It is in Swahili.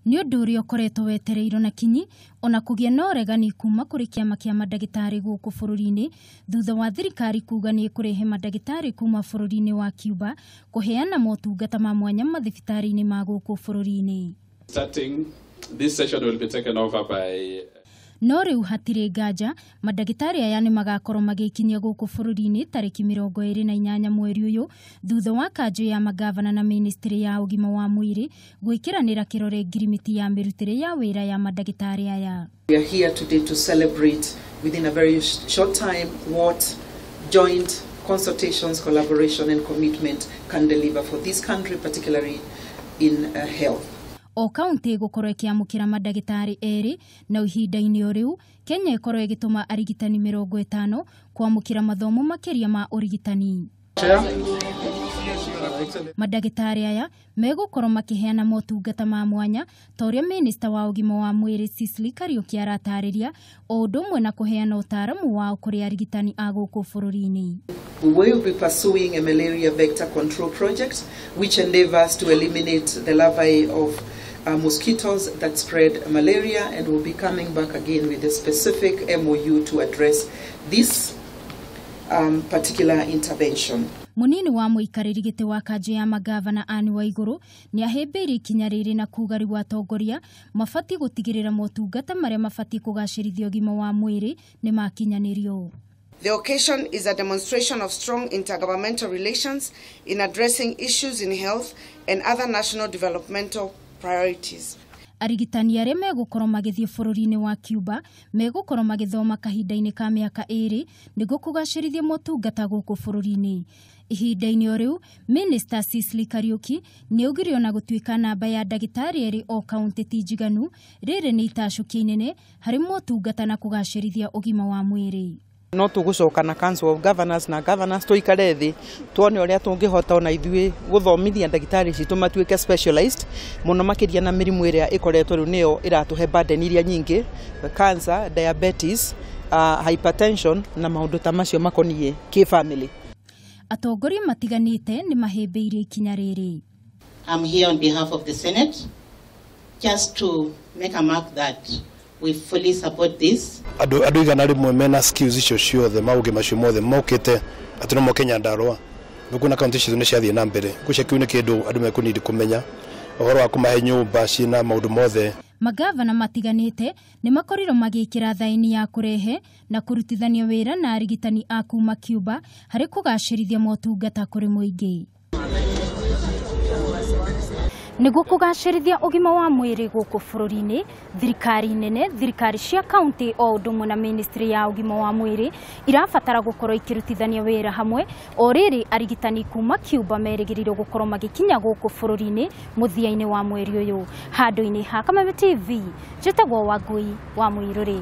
Nĩ ũndũ ũrĩa ũkoretwo wetereirwo na kinyi ona kũgĩa na ũregani kuma kũrĩ kĩama kĩa mandagĩtarĩ gũkũ bũrũri-inĩ thutha wa thirikari kuga nĩ ĩkũrehe mandagĩtarĩ kuma bũrũri-inĩ wa Cuba kũheana motungata ma mwanya mathibitarĩ-inĩ ma gũkũ bũrũri-inĩ. This session will be taken over by No rĩu hatirĩ nganja mandagĩtarĩ aya nĩ magakorwo magĩkinyia gũkũ bũrũri-inĩ tarĩki 28 mweri ũyũ thutha wa kanjũ ya magavana na ministry ya ũgima wa mwĩrĩ gwĩkĩranĩra kĩrore ngirimiti ya mĩrutĩre ya wĩra ya mandagĩtarĩ aya. We are here today to celebrate within a very short time what joint consultations, collaboration and commitment can deliver for this country, particularly in health. O kaunti gũkorwo ĩkĩamũkĩra mandagĩtarĩ erĩ na ihinda-inĩ o rĩu Kenya ĩkorwo ĩgĩtũma arigitani 50 kwamũkĩra mathomo makĩria ma ũrigitani. Mandagĩtarĩ aya megũkorwo makĩheana motungata ma mwanya ta ũrĩa minista wa ũgima wa mwĩrĩ Cecily Kariuki aratarĩria o ũndũ ũmwe na kũheana ũtaaramu wao kũrĩ arigitani a gũkũ bũrũri-inĩ. We will be pursuing a malaria vector control project which endeavors to eliminate the larvae of mosquitoes that spread malaria, and we'll be coming back again with a specific MOU to address this particular intervention. Munini wa mũikarĩri gĩtĩ wa kanjũ ya magavana Anne Waigũrũ nĩ ahĩmbĩirie ikinya rĩrĩ na kuga rĩu atongoria mabatiĩ gũtigĩrĩra motungata marĩa mabatiĩ kũgacĩrithia ũgima wa mwĩrĩ nĩ makinyanĩrio. The occasion is a demonstration of strong intergovernmental relations in addressing issues in health and other national developmental priorities. Arigitani arĩa megũkorwo magĩthiĩ bũrũri-inĩ wa Cuba megũkorwo magĩthoma kahinda-inĩ ka mĩaka 2 nĩguo kũgacĩrithia motungata gũkũ bũrũri-inĩ. Ihinda-inĩ o rĩu Minister Cecily Kariuki nĩ augire ona gũtuĩka namba ya ndagĩtarĩ erĩ o kaunti ti njiganu rĩrĩ nĩ itacũkia inene harĩ motungata na kũgacĩrithia ũgima wa mwĩrĩ. No tũgũcoka na Council of Governors na Governors tũikare thĩ tuone ũrĩa tũngĩhota ona ithuĩ gũthomithia ndagĩtarĩ citũ matuĩke specialized mũno makĩria na mĩrimũ ĩrĩa ĩkoretwo rĩu nĩyo ĩratũhe burden iria nyingĩ, cancer, diabetes, hypertension na maũndũ ta macio makoniĩ kĩ-family. Atongoria matiganĩte nĩ mahĩmbĩirie ikinya rĩrĩ. I'm here on behalf of the Senate just to make a mark that we fully support this. Andũ igana rĩmwe mena skills icio ciothe mauge macio mothe mokĩte atĩ no Kenya ndarwa ngũkũ na county icio nĩ ciathiĩ na mbere gũcia kiu nĩ kĩndũ andũ mekunidi kũmenya ũhoro wa kũmahe nyũmba ciĩna maũndũ mothe. Magavana matiganĩte nĩ makorirwo magĩkĩra thaini ya kũrehe na kũrutithania wĩra na arigitani a kuma Cuba harĩ kũgacĩrithia motungata kũrĩ mũingĩ. Nĩguo kũgacĩrithia ũgima wa mwĩrĩ gũkũ bũrũri-inĩ, thirikari nene, thirikari cia kaunti o ũndũ ũmwe na ministry ya ũgima wa mwĩrĩ irabatara gũkorwo ikĩrutithania wĩra hamwe o rĩrĩ arigitani kuma Cuba merĩgĩrĩirwo gũkorwo magĩkinya gũkũ bũrũri-inĩ mũthia-inĩ wa mweri ũyũ. Handũ-inĩ ha Kameme TV, njĩtagwo Wangui wa Mũirũrĩ.